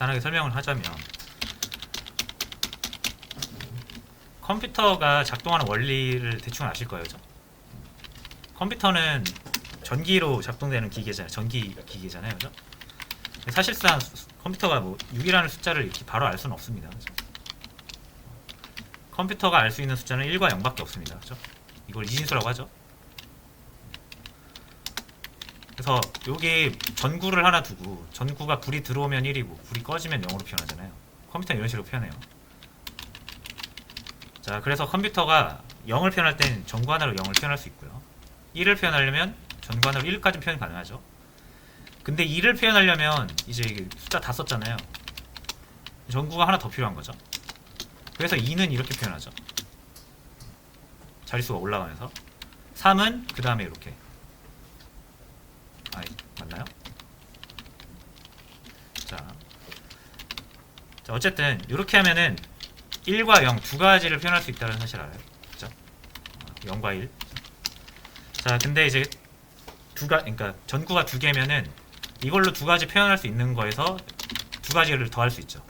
간단하게 설명을 하자면, 컴퓨터가 작동하는 원리를 대충 아실 거예요. 그죠? 컴퓨터는 전기로 작동되는 기계잖아요. 전기 기계잖아요. 그죠? 사실상 컴퓨터가 뭐 6이라는 숫자를 이렇게 바로 알 수는 없습니다. 그죠? 컴퓨터가 알 수 있는 숫자는 1과 0밖에 없습니다. 그죠? 이걸 이진수라고 하죠. 그래서 여기 전구를 하나 두고, 전구가 불이 들어오면 1이고 불이 꺼지면 0으로 표현하잖아요. 컴퓨터는 이런 식으로 표현해요. 자, 그래서 컴퓨터가 0을 표현할 땐 전구 하나로 0을 표현할 수 있고요. 1을 표현하려면 전구 하나로 1까지 표현 가능하죠. 근데 2를 표현하려면 이제 이게 숫자 다 썼잖아요. 전구가 하나 더 필요한 거죠. 그래서 2는 이렇게 표현하죠. 자릿수가 올라가면서. 3은 그 다음에 이렇게. 맞나요? 자, 어쨌든 이렇게 하면은 1과 0 두 가지를 표현할 수 있다는 사실을 알아요. 그죠? 0과 1. 자, 근데 이제 그러니까 전구가 두 개면은 이걸로 두 가지 표현할 수 있는 거에서 두 가지를 더 할 수 있죠.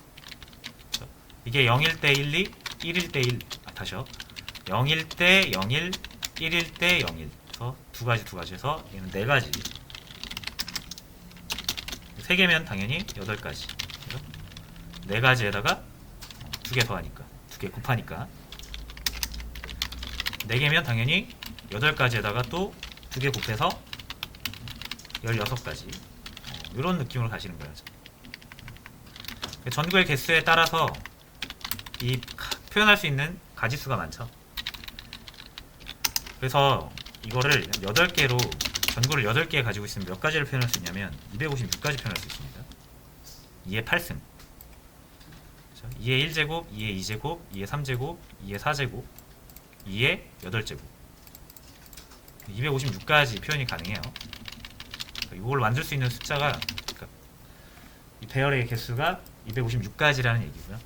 그죠? 이게 0일 때 1, 2, 1일 때 1. 다시요. 0일 때 0일, 1일 때 0일. 그래서 두 가지에서 얘는 네 가지. 세 개면 당연히 8가지. 그죠? 네 가지에다가 두 개 더하니까, 두 개 곱하니까 4개면 당연히 8가지에다가 또 두 개 곱해서 16가지. 이런 느낌으로 가시는 거예요. 전구의 개수에 따라서 이 표현할 수 있는 가지수가 많죠. 그래서 이거를 8개로, 전구를 8개 가지고 있으면 몇 가지를 표현할 수 있냐면 256가지 표현할 수 있습니다. 2의 8승, 2의 1제곱, 2의 2제곱, 2의 3제곱, 2의 4제곱, 2의 8제곱. 256가지 표현이 가능해요. 이걸 만들 수 있는 숫자가, 그러니까 이 배열의 개수가 256가지라는 얘기고요.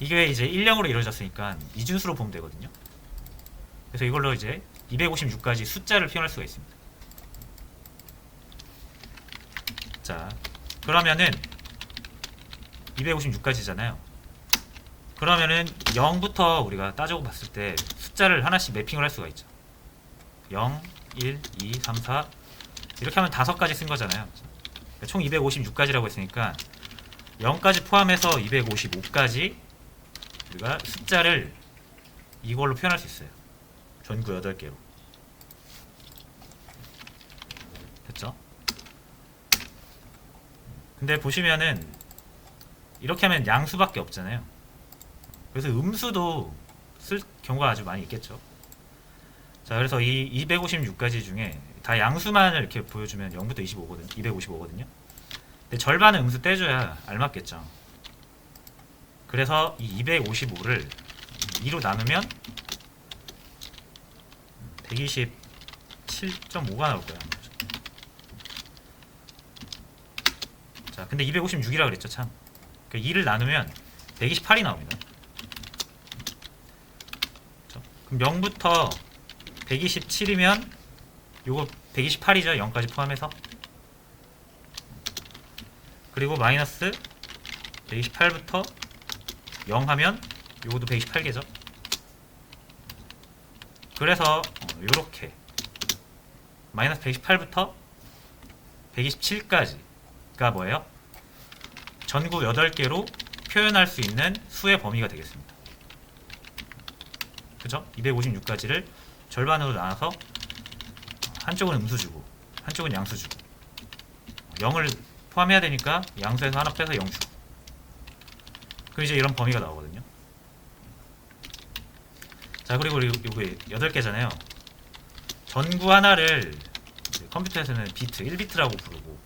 이게 이제 1형으로 이루어졌으니까 이진수로 보면 되거든요. 그래서 이걸로 이제 256가지 숫자를 표현할 수가 있습니다. 자, 그러면은 256가지잖아요. 그러면은 0부터 우리가 따져고 봤을 때 숫자를 하나씩 매핑을 할 수가 있죠. 0, 1, 2, 3, 4 이렇게 하면 5가지 쓴 거잖아요. 그러니까 총 256가지라고 했으니까 0까지 포함해서 255까지 우리가 숫자를 이걸로 표현할 수 있어요. 전구 8개로. 됐죠? 근데 보시면은 이렇게 하면 양수밖에 없잖아요. 그래서 음수도 쓸 경우가 아주 많이 있겠죠. 자, 그래서 이 256가지 중에 다 양수만을 이렇게 보여주면 0부터 255거든요. 근데 절반은 음수 떼줘야 알맞겠죠. 그래서 이 255를 2로 나누면 127.5가 나올 거야. 자, 근데 256이라 그랬죠, 참. 그러니까 2를 나누면 128이 나옵니다. 그렇죠? 그럼 0부터 127이면 요거 128이죠, 0까지 포함해서. 그리고 마이너스 128부터 0 하면 요것도 128개죠. 그래서 요렇게 마이너스 128부터 127까지가 뭐예요? 전구 8개로 표현할 수 있는 수의 범위가 되겠습니다. 그죠? 256가지를 절반으로 나눠서 한쪽은 음수 주고 한쪽은 양수 주고 0을 포함해야 되니까 양수에서 하나 빼서 0 주고, 그럼 이제 이런 범위가 나오거든요. 자, 그리고 요게 8개잖아요. 전구 하나를 컴퓨터에서는 비트, 1비트라고 부르고,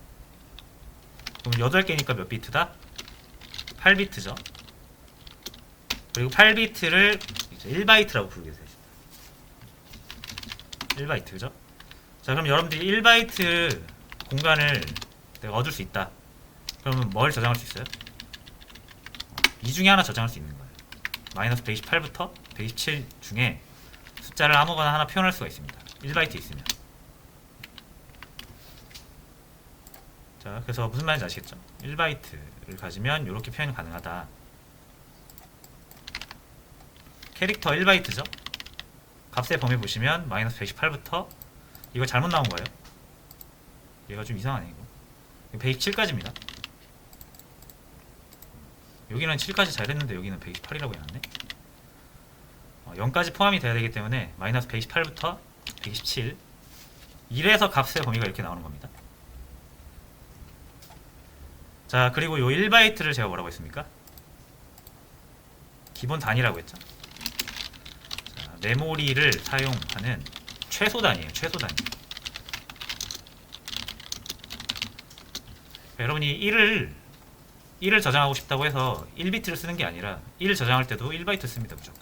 그럼 8개니까 몇 비트다? 8비트죠. 그리고 8비트를 1바이트라고 부르게 되죠. 1바이트, 그죠? 자, 그럼 여러분들이 1바이트 공간을 내가 얻을 수 있다. 그러면 뭘 저장할 수 있어요? 이 중에 하나 저장할 수 있는 거예요. 마이너스 128부터 127 중에 숫자를 아무거나 하나 표현할 수가 있습니다. 1바이트 있으면. 자, 그래서 무슨 말인지 아시겠죠? 1바이트를 가지면 이렇게 표현이 가능하다. 캐릭터 1바이트죠? 값의 범위 보시면 마이너스 128부터 이거 잘못 나온 거예요. 얘가 좀 이상하네 이거. 127까지입니다. 여기는 7까지 잘했는데 여기는 128이라고 해놨네. 0까지 포함이 돼야 되기 때문에 마이너스 128부터 127 이래서 값의 범위가 이렇게 나오는 겁니다. 자, 그리고 요 1바이트를 제가 뭐라고 했습니까? 기본 단위라고 했죠. 자, 메모리를 사용하는 최소 단위예요. 최소 단위. 여러분이 1을 저장하고 싶다고 해서 1비트를 쓰는 게 아니라 1 저장할 때도 1바이트 씁니다. 무조건.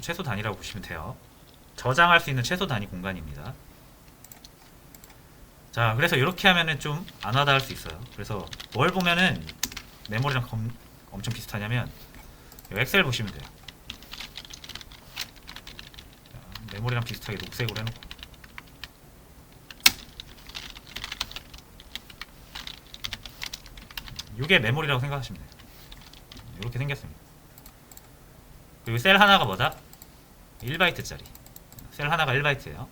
최소 단위라고 보시면 돼요. 저장할 수 있는 최소 단위 공간입니다. 자, 그래서 이렇게 하면은 좀 안 와닿을 수 있어요. 그래서 뭘 보면은 메모리랑 엄청 비슷하냐면 엑셀 보시면 돼요. 자, 메모리랑 비슷하게 녹색으로 해놓고 이게 메모리라고 생각하시면 돼요. 이렇게 생겼습니다. 그리고 셀 하나가 뭐다? 1바이트짜리. 셀 하나가 1바이트예요.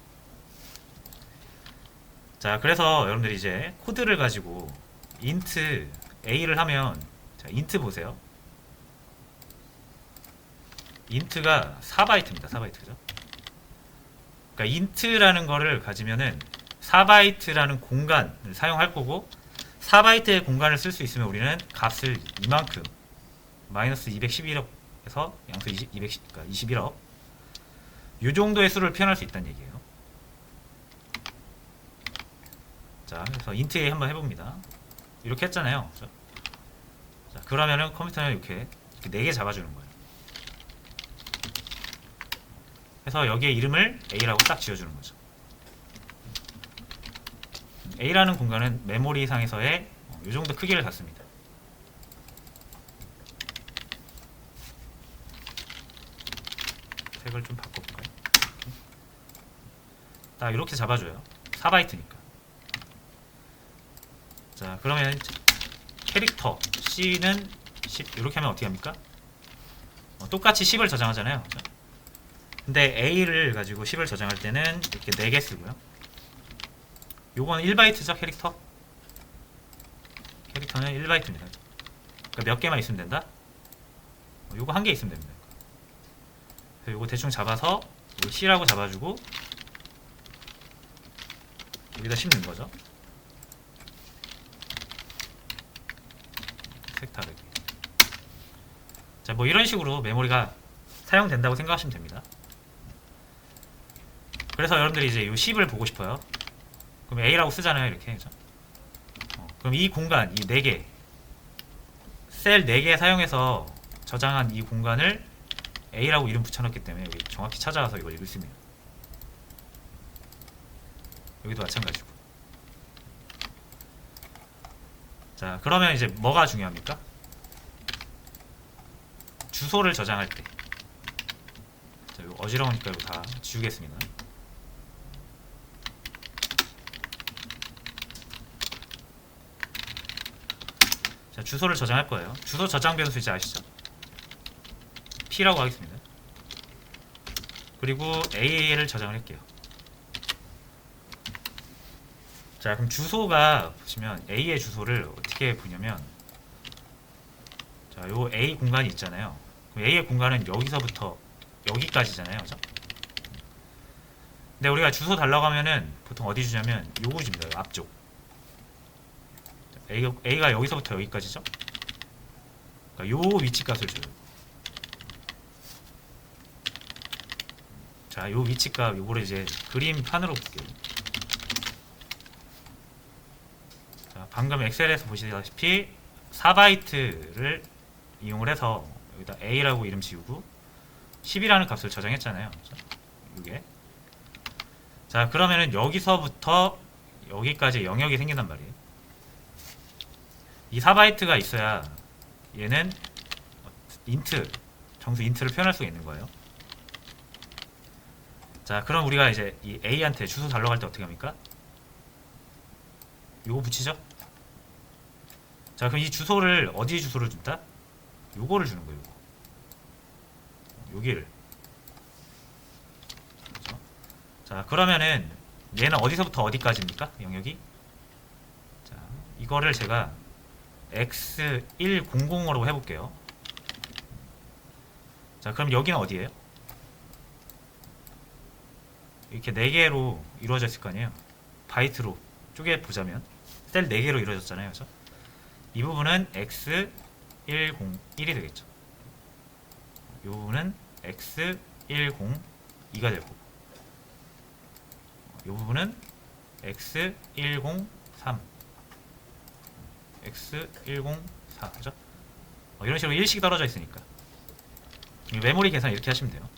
자, 그래서 여러분들이 이제 코드를 가지고 int a를 하면, 자, int 보세요. int가 4바이트입니다. 4바이트. 그죠? 그러니까 int라는 거를 가지면은 4바이트라는 공간을 사용할 거고 4바이트의 공간을 쓸 수 있으면 우리는 값을 이만큼 마이너스 211억에서 양수 221억 이 정도의 수를 표현할 수 있다는 얘기예요. 자, 그래서 int a 한번 해봅니다. 이렇게 했잖아요. 그렇죠? 자, 그러면은 컴퓨터는 이렇게 4개 잡아주는 거예요. 그래서 여기에 이름을 a라고 딱 지어주는 거죠. a라는 공간은 메모리 상에서의 이 정도 크기를 갖습니다. 색을 좀 바꿔볼까요? 딱 이렇게 잡아줘요. 4바이트니까. 자, 그러면 캐릭터 C는 10 이렇게 하면 어떻게 합니까? 똑같이 10을 저장하잖아요. 근데 A를 가지고 10을 저장할 때는 이렇게 4개 쓰고요. 요건 1바이트죠, 캐릭터. 캐릭터는 1바이트입니다. 그러니까 몇 개만 있으면 된다? 요거 1개 있으면 됩니다. 그래서 요거 대충 잡아서 C라고 잡아주고 여기다 심는 거죠. 색 다르게. 자, 뭐 이런 식으로 메모리가 사용된다고 생각하시면 됩니다. 그래서 여러분들이 이제 이 10을 보고 싶어요. 그럼 A라고 쓰잖아요, 이렇게. 그죠? 그럼 이 공간, 이 4개, 셀 4개 사용해서 저장한 이 공간을 A라고 이름 붙여놨기 때문에 여기 정확히 찾아와서 이걸 읽을 수 있습니다. 여기도 마찬가지고. 자, 그러면 이제 뭐가 중요합니까? 주소를 저장할 때. 자, 이거 어지러우니까 이거 다 지우겠습니다. 자, 주소를 저장할 거예요. 주소 저장 변수 이제 아시죠? P라고 하겠습니다. 그리고 AA를 저장을 할게요. 자, 그럼 주소가 보시면 A의 주소를 어떻게 보냐면, 자, 요 A 공간이 있잖아요. 그럼 A의 공간은 여기서부터 여기까지잖아요, 그죠? 근데 우리가 주소 달라고 하면은 보통 어디 주냐면 요거 줍니다. 앞쪽. A가 여기서부터 여기까지죠? 그러니까 요 위치 값을 줘요. 자, 요 위치 값 요거를 이제 그림판으로 볼게요. 자, 방금 엑셀에서 보시다시피 4바이트를 이용을 해서 여기다 A라고 이름 지우고 10이라는 값을 저장했잖아요. 이게. 자, 그러면은 여기서부터 여기까지 영역이 생긴단 말이에요. 이 4바이트가 있어야 얘는 정수 인트를 표현할 수가 있는 거예요. 자, 그럼 우리가 이제 이 A한테 주소 달러 갈 때 어떻게 합니까? 요거 붙이죠? 자, 그럼 이 주소를 어디 주소를 준다? 요거를 주는 거예요. 요거. 여기를. 그렇죠? 자, 그러면은 얘는 어디서부터 어디까지입니까? 영역이? 자, 이거를 제가 x100으로 해볼게요. 자, 그럼 여기는 어디예요? 이렇게 4개로 이루어져 있을 거 아니에요? 바이트로 쪼개 보자면 셀 4개로 이루어졌잖아요. 그렇죠? 이 부분은 x101이 되겠죠. 이 부분은 x102가 될 거고, 이 부분은 x103, x104, 그죠? 이런 식으로 일식이 떨어져 있으니까 메모리 계산 이렇게 하시면 돼요.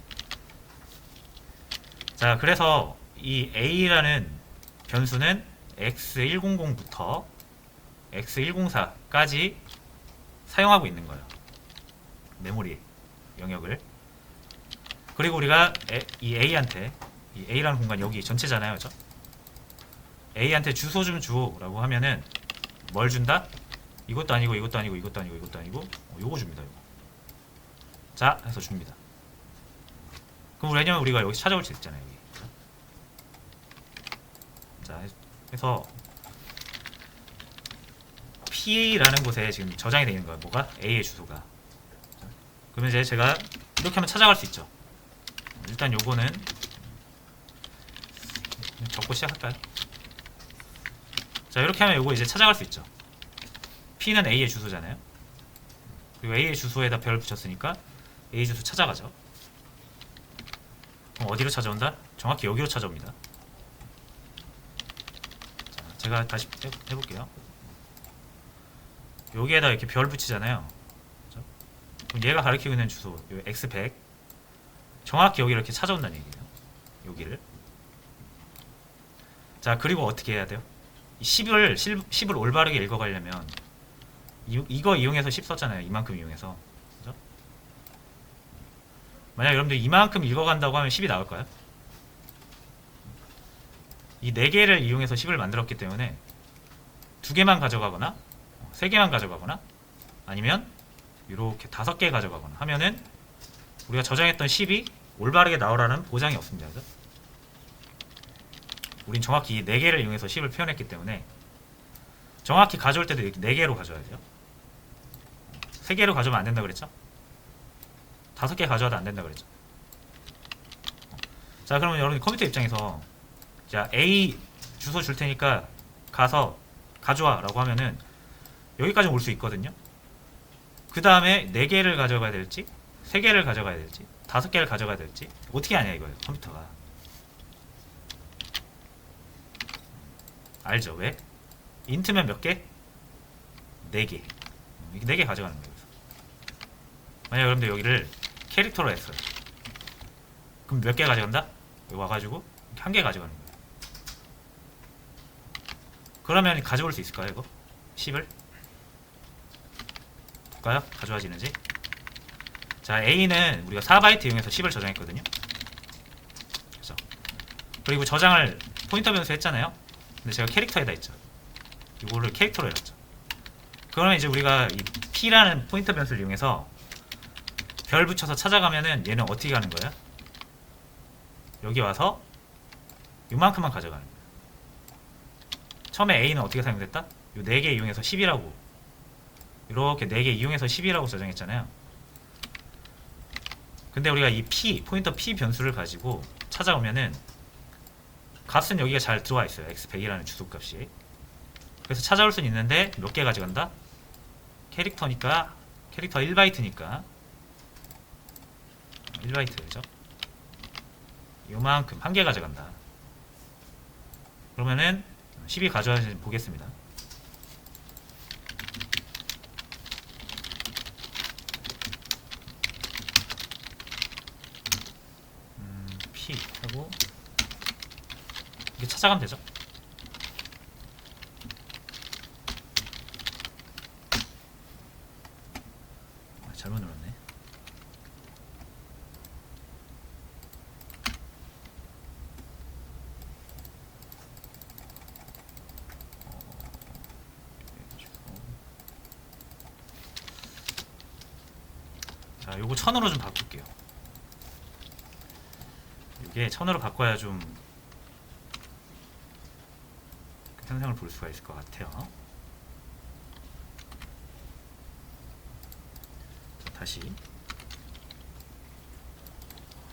자, 그래서 이 a라는 변수는 x100부터 x104까지 사용하고 있는 거예요. 메모리 영역을. 그리고 우리가 이 a한테, 이 a라는 공간 여기 전체잖아요. 그죠? a한테 주소 좀 주라고 하면은 뭘 준다? 이것도 아니고 이것도 아니고 이것도 아니고 이것도 아니고 요거 줍니다. 요거. 자, 해서 줍니다. 그럼 왜냐면 우리가 여기 찾아올 수 있잖아요. 여기. 자, 해서 P라는 곳에 지금 저장이 되어 있는 거예요. 뭐가? A의 주소가. 그러면 이제 제가 이렇게 하면 찾아갈 수 있죠. 일단 요거는 적고 시작할까요? 자, 이렇게 하면 요거 이제 찾아갈 수 있죠. P는 A의 주소잖아요. 그리고 A의 주소에다 별 붙였으니까 A 주소 찾아가죠. 그럼 어디로 찾아온다? 정확히 여기로 찾아옵니다. 자, 제가 다시 해볼게요. 여기에다 이렇게 별 붙이잖아요. 그렇죠? 그럼 얘가 가리키고 있는 주소, x100, 정확히 여기를 이렇게 찾아온다는 얘기예요. 여기를. 자, 그리고 어떻게 해야 돼요? 10을 올바르게 읽어가려면 이거 이용해서 10 썼잖아요. 이만큼 이용해서. 그죠? 만약 여러분들 이만큼 읽어간다고 하면 10이 나올까요? 이 4개를 이용해서 10을 만들었기 때문에 2개만 가져가거나 3개만 가져가거나 아니면 이렇게 5개 가져가거나 하면은 우리가 저장했던 10이 올바르게 나오라는 보장이 없습니다. 그죠? 우린 정확히 4개를 이용해서 10을 표현했기 때문에 정확히 가져올 때도 이렇게 4개로 가져야 돼요. 3개로 가져오면 안 된다 그랬죠? 5개 가져와도 안 된다 그랬죠? 자, 그러면 여러분 컴퓨터 입장에서 자, A 주소 줄 테니까 가서 가져와 라고 하면은 여기까지 올 수 있거든요. 그 다음에 4개를 가져가야 될지 3개를 가져가야 될지 5개를 가져가야 될지 어떻게 하냐 이거예요. 컴퓨터가. 알죠? 왜? 인트면 몇 개? 4개. 4개 가져가는 거예요. 만약 여러분들 여기를 캐릭터로 했어요. 그럼 몇 개 가져간다? 여기 와가지고 1개 가져가는 거예요. 그러면 가져올 수 있을까요 이거? 10을? 볼까요? 가져와지는지? 자, A는 우리가 4바이트 이용해서 10을 저장했거든요. 그래서 그리고 저장을 포인터 변수 했잖아요. 근데 제가 캐릭터에다 했죠. 이거를 캐릭터로 해놨죠. 그러면 이제 우리가 이 P라는 포인터 변수를 이용해서 별 붙여서 찾아가면은 얘는 어떻게 가는 거야? 여기 와서 이만큼만 가져가는 거야. 처음에 A는 어떻게 사용됐다? 요 4개 이용해서 10이라고 이렇게 4개 이용해서 10이라고 저장했잖아요. 근데 우리가 이 P, 포인터 P 변수를 가지고 찾아오면은 값은 여기가 잘 들어와 있어요. x100이라는 주소값이. 그래서 찾아올 수는 있는데 몇 개 가져간다? 캐릭터니까 캐릭터 1바이트니까 1바이트죠. 요만큼 1개 가져간다. 그러면은 10이 가져와서 보겠습니다. P 하고 이렇게 찾아가면 되죠. 잘못 눌렀네. 자, 요거 1000으로 좀 바꿀게요. 이게 1000으로 바꿔야 좀 현상을 볼 수가 있을 것 같아요. 자, 다시.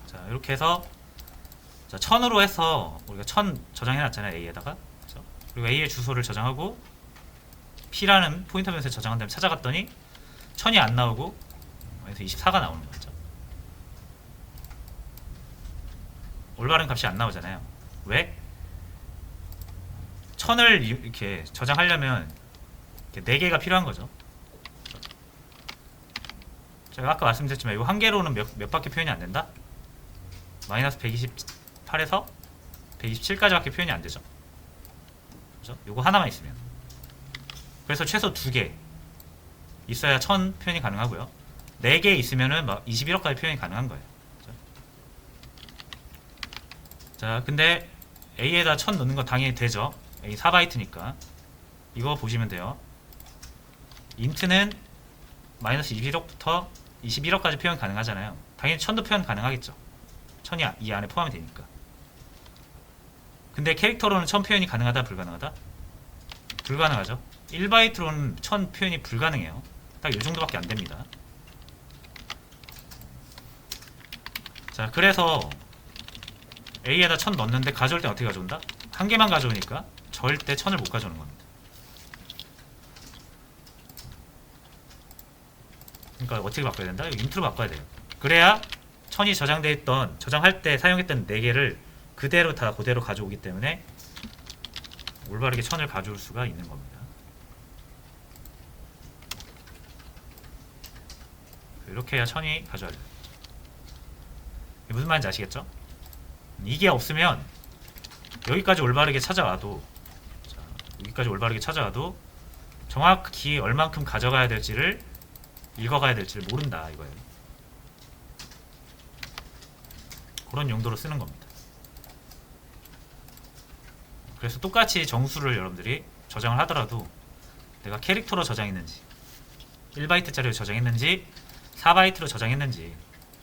자, 이렇게 해서 자, 1000으로 해서 우리가 1000 저장해 놨잖아요. A에다가. 그렇죠? 그리고 A의 주소를 저장하고 P라는 포인터 변수에 저장한 다음에 찾아갔더니 1000이 안 나오고 그래서 24가 나오는 거죠. 올바른 값이 안 나오잖아요. 왜? 1000을 이렇게 저장하려면 이렇게 4개가 필요한 거죠. 제가 아까 말씀드렸지만 이거 한 개로는 몇 밖에 표현이 안 된다? 마이너스 128에서 127까지 밖에 표현이 안 되죠. 그죠? 요거 하나만 있으면. 그래서 최소 2개 있어야 1000 표현이 가능하고요. 4개 있으면은 막 21억까지 표현이 가능한 거예요. 그죠? 자, 근데 A에다 1000 넣는 건 당연히 되죠. A 4바이트니까. 이거 보시면 돼요. 인트는 마이너스 21억부터 21억까지 표현 가능하잖아요. 당연히 1000도 표현 가능하겠죠. 1000이 이 안에 포함이 되니까. 근데 캐릭터로는 1000 표현이 가능하다, 불가능하다? 불가능하죠. 1바이트로는 1000 표현이 불가능해요. 딱 이 정도밖에 안 됩니다. 자, 그래서 A에다 1000 넣었는데 가져올 때 어떻게 가져온다? 한 개만 가져오니까 절대 1000을 못 가져오는 겁니다. 그러니까 어떻게 바꿔야 된다? 이거 인트로 바꿔야 돼요. 그래야 1000이 저장돼 있던, 저장할 때 사용했던 4개를 그대로 다 그대로 가져오기 때문에 올바르게 1000을 가져올 수가 있는 겁니다. 이렇게 해야 1000이 가져와져요. 무슨 말인지 아시겠죠? 이게 없으면 여기까지 올바르게 찾아와도, 자, 여기까지 올바르게 찾아와도 정확히 얼만큼 가져가야 될지를, 읽어가야 될지를 모른다 이거예요. 그런 용도로 쓰는 겁니다. 그래서 똑같이 정수를 여러분들이 저장을 하더라도 내가 캐릭터로 저장했는지 1바이트짜리로 저장했는지 4바이트로 저장했는지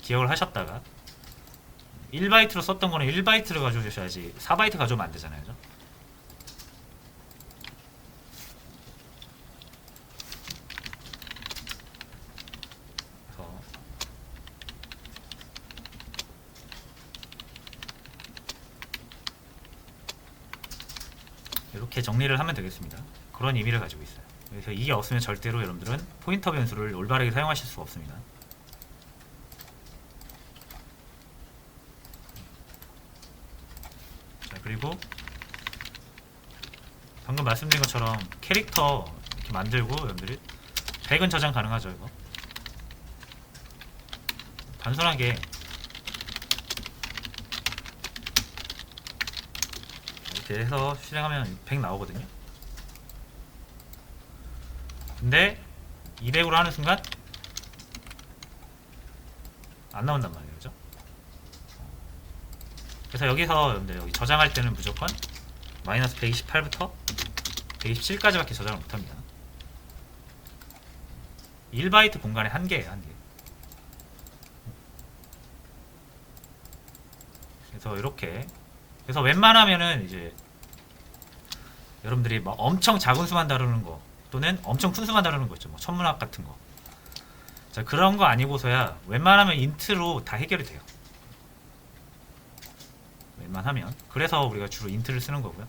기억을 하셨다가 1바이트로 썼던 거는 1바이트를 가져오셔야지 4바이트 가져오면 안 되잖아요. 그죠? 그래서 이렇게 정리를 하면 되겠습니다. 그런 의미를 가지고 있어요. 그래서 이게 없으면 절대로 여러분들은 포인터 변수를 올바르게 사용하실 수가 없습니다. 자, 그리고 방금 말씀드린 것처럼 캐릭터 이렇게 만들고 여러분들이 100은 저장 가능하죠. 이거 단순하게 이렇게 해서 실행하면 100 나오거든요. 근데 200으로 하는 순간 안 나온단 말이에요. 그죠? 그래서 여기서 여러분들 여기 저장할 때는 무조건 마이너스 128부터 127까지 밖에 저장을 못합니다. 1바이트 공간에 한 개예요. 한 개. 그래서 이렇게, 그래서 웬만하면은 이제 여러분들이 막 엄청 작은 수만 다루는 거 또는 엄청 큰 수만 다루는 거 있죠. 뭐 천문학 같은 거. 자, 그런 거 아니고서야 웬만하면 인트로 다 해결이 돼요. 웬만하면. 그래서 우리가 주로 인트를 쓰는 거고요.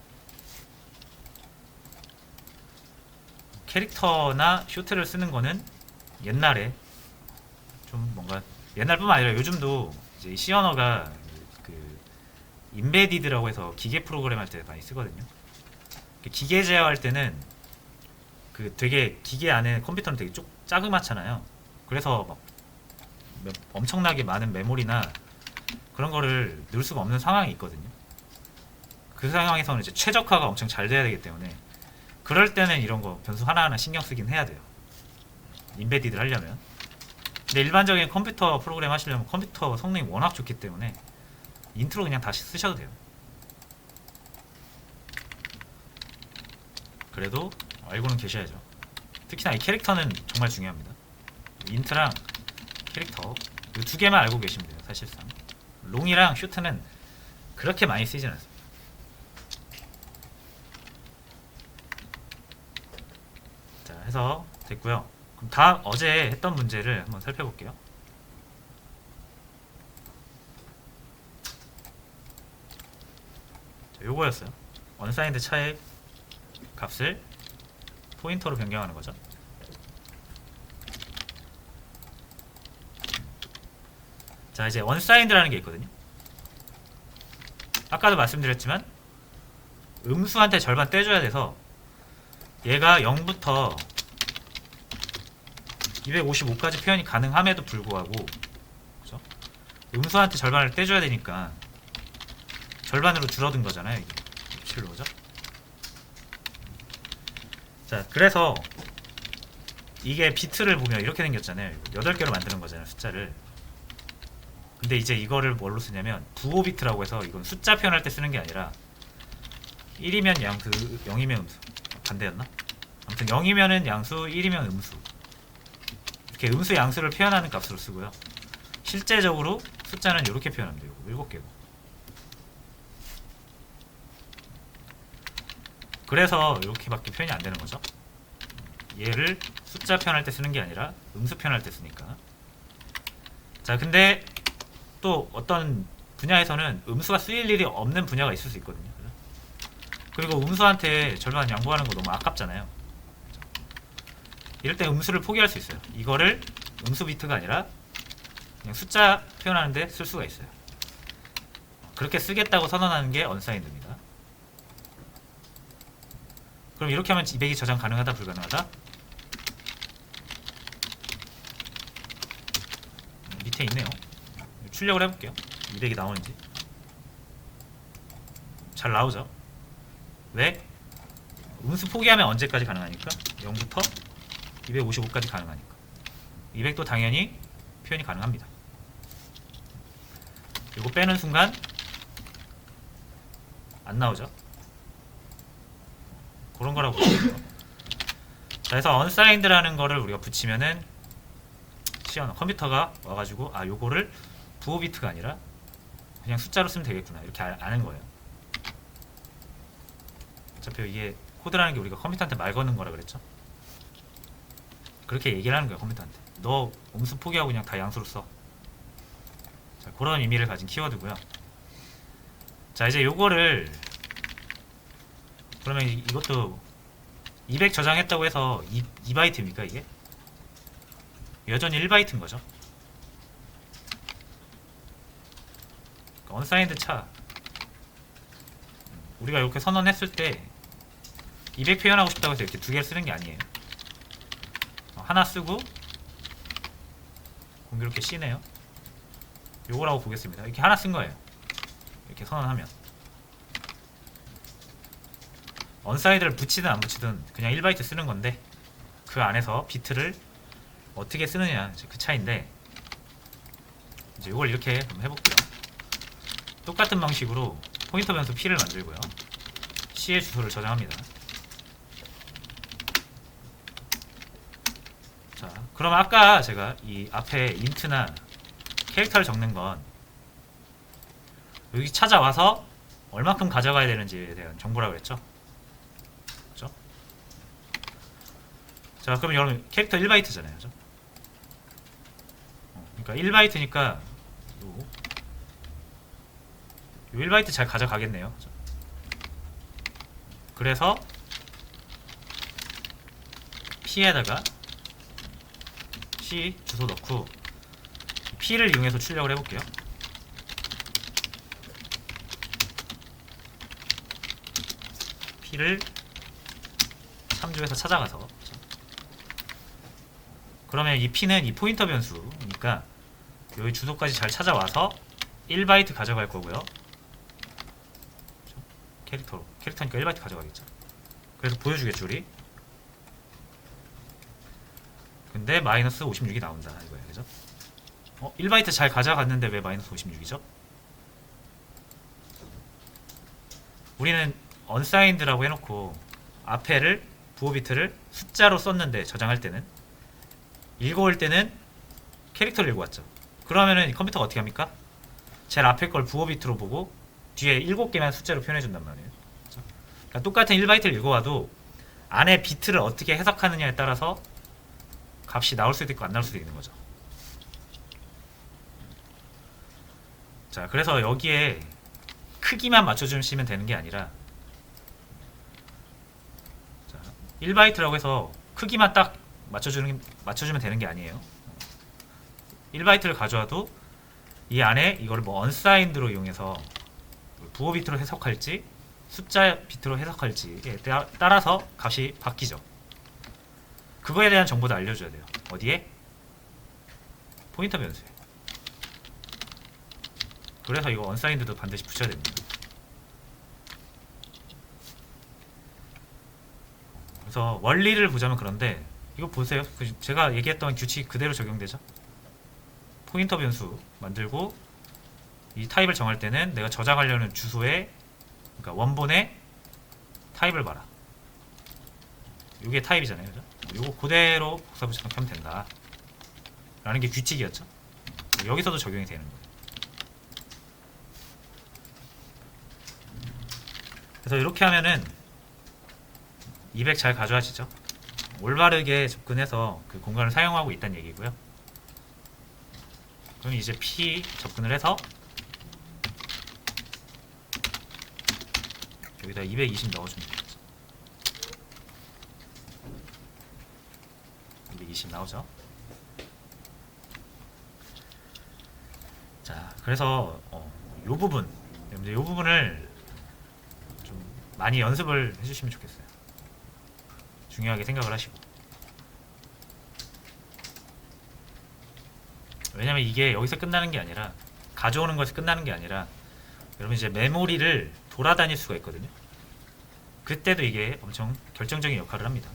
캐릭터나 쇼트를 쓰는 거는 옛날에 좀 뭔가, 옛날뿐만 아니라 요즘도 이제 C 언어가 그 인베디드라고 해서 기계 프로그램 할 때 많이 쓰거든요. 기계 제어할 때는 그 되게 기계 안에 컴퓨터는 되게 자그맣잖아요. 그래서 막 엄청나게 많은 메모리나 그런 거를 넣을 수가 없는 상황이 있거든요. 그 상황에서는 이제 최적화가 엄청 잘 돼야 되기 때문에 그럴 때는 이런 거 변수 하나하나 신경 쓰긴 해야 돼요. 인베디드를 하려면. 근데 일반적인 컴퓨터 프로그램 하시려면 컴퓨터 성능이 워낙 좋기 때문에 인트로 그냥 다시 쓰셔도 돼요. 그래도 알고는 계셔야죠. 특히나 이 캐릭터는 정말 중요합니다. 인트랑 캐릭터 이 두 개만 알고 계시면 돼요. 사실상 롱이랑 슈트는 그렇게 많이 쓰이진 않습니다. 자, 해서 됐고요. 그럼 다음 어제 했던 문제를 한번 살펴볼게요. 자, 요거였어요. 언사인드 차의 값을 포인터로 변경하는 거죠. 자, 이제 언사인드라는 게 있거든요. 아까도 말씀드렸지만 음수한테 절반 떼줘야 돼서 얘가 0부터 255까지 표현이 가능함에도 불구하고, 그죠? 음수한테 절반을 떼줘야 되니까 절반으로 줄어든 거잖아요. 이게 7로죠. 자, 그래서 이게 비트를 보면 이렇게 생겼잖아요. 8개로 만드는 거잖아요, 숫자를. 근데 이제 이거를 뭘로 쓰냐면 부호 비트라고 해서, 이건 숫자 표현할 때 쓰는 게 아니라 1이면 양수, 0이면 음수. 반대였나? 아무튼 0이면은 양수, 1이면 음수. 이렇게 음수 양수를 표현하는 값으로 쓰고요. 실제적으로 숫자는 이렇게 표현하면 돼요. 7개고. 그래서 이렇게밖에 표현이 안 되는 거죠. 얘를 숫자 표현할 때 쓰는 게 아니라 음수 표현할 때 쓰니까. 자, 근데 또 어떤 분야에서는 음수가 쓰일 일이 없는 분야가 있을 수 있거든요. 그리고 음수한테 절반 양보하는 거 너무 아깝잖아요. 이럴 때 음수를 포기할 수 있어요. 이거를 음수 비트가 아니라 그냥 숫자 표현하는데 쓸 수가 있어요. 그렇게 쓰겠다고 선언하는 게 언사인드입니다. 그럼 이렇게 하면 200이 저장 가능하다, 불가능하다? 밑에 있네요. 출력을 해볼게요. 200이 나오는지. 잘 나오죠? 왜? 음수 포기하면 언제까지 가능하니까? 0부터 255까지 가능하니까. 200도 당연히 표현이 가능합니다. 이거 빼는 순간 안 나오죠? 그런 거라고 보시면 돼요. 자, 그래서 unsigned라는 거를 우리가 붙이면은 컴퓨터가 와가지고 요거를 부호 비트가 아니라 그냥 숫자로 쓰면 되겠구나, 이렇게 아는 거예요. 어차피 이게 코드라는 게 우리가 컴퓨터한테 말 거는 거라 그랬죠. 그렇게 얘기를 하는 거예요, 컴퓨터한테. 너 음수 포기하고 그냥 다 양수로 써. 자, 그런 의미를 가진 키워드고요. 자, 이제 요거를 그러면 이것도 200 저장했다고 해서 2바이트입니까 이게? 여전히 1바이트인 거죠. 그러니까 언사인드 차 우리가 이렇게 선언했을 때 200 표현하고 싶다고 해서 이렇게 두 개를 쓰는 게 아니에요. 하나 쓰고 공교롭게 C네요. 요거라고 보겠습니다. 이렇게 하나 쓴 거예요. 이렇게 선언하면 언사이드를 붙이든 안 붙이든 그냥 1바이트 쓰는 건데, 그 안에서 비트를 어떻게 쓰느냐, 그 차이인데, 이제 이걸 이렇게 한번 해볼게요. 똑같은 방식으로 포인터 변수 P를 만들고요. C의 주소를 저장합니다. 자, 그럼 아까 제가 이 앞에 인트나 캐릭터를 적는 건 여기 찾아와서 얼마큼 가져가야 되는지에 대한 정보라고 했죠. 그죠? 자, 그럼 여러분 캐릭터 1바이트잖아요. 그죠? 그러니까 1바이트니까 요 1바이트 잘 가져가겠네요. 그죠? 그래서 P에다가 C 주소 넣고 P를 이용해서 출력을 해볼게요. P를 참조해서 찾아가서, 그러면 이 P는 이 포인터 변수니까 여기 주소까지 잘 찾아와서 1바이트 가져갈 거고요. 캐릭터니까 1바이트 가져가겠죠. 그래서 보여주겠죠 우리. 근데 마이너스 56이 나온다 이거예요. 그죠? 1바이트 잘 가져갔는데 왜 마이너스 56이죠? 우리는 unsigned라고 해놓고 앞에를 부호 비트를 숫자로 썼는데, 저장할 때는 읽어올 때는 캐릭터를 읽고 왔죠. 그러면은 이 컴퓨터가 어떻게 합니까? 제일 앞에 걸 부호 비트로 보고 뒤에 7개만 숫자로 표현해 준단 말이에요. 그러니까 똑같은 1바이트를 읽어와도 안에 비트를 어떻게 해석하느냐에 따라서 값이 나올 수도 있고 안 나올 수도 있는 거죠. 자, 그래서 여기에 크기만 맞춰주시면 되는 게 아니라, 자, 1바이트라고 해서 크기만 딱 맞춰주면 되는 게 아니에요. 1바이트를 가져와도 이 안에 이거를 뭐 unsigned로 이용해서 부호 비트로 해석할지 숫자 비트로 해석할지에 따라서 값이 바뀌죠. 그거에 대한 정보도 알려줘야 돼요. 어디에? 포인터 변수에. 그래서 이거 unsigned도 반드시 붙여야 됩니다. 그래서 원리를 보자면 그런데 이거 보세요. 제가 얘기했던 규칙 그대로 적용되죠. 포인터 변수 만들고 이 타입을 정할 때는 내가 저장하려는 주소에, 그러니까 원본에 타입을 봐라. 이게 타입이잖아요, 그죠? 이거 그대로 복사붙여넣기 하면 된다 라는 게 규칙이었죠. 여기서도 적용이 되는 거예요. 그래서 이렇게 하면은 200 잘 가져가시죠. 올바르게 접근해서 그 공간을 사용하고 있다는 얘기고요. 그럼 이제 P 접근을 해서 여기다 220 넣어주면 되겠죠. 220 나오죠. 자, 그래서 요 부분, 여러분들 요 부분을 좀 많이 연습을 해주시면 좋겠어요. 중요하게 생각을 하시고. 왜냐면 이게 여기서 끝나는 게 아니라, 가져오는 것이 끝나는 게 아니라, 여러분 이제 메모리를 돌아다닐 수가 있거든요. 그때도 이게 엄청 결정적인 역할을 합니다.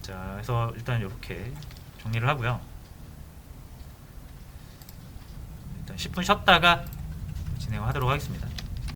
자, 그래서 일단 이렇게 정리를 하고요. 일단 10분 쉬었다가 진행을 하도록 하겠습니다.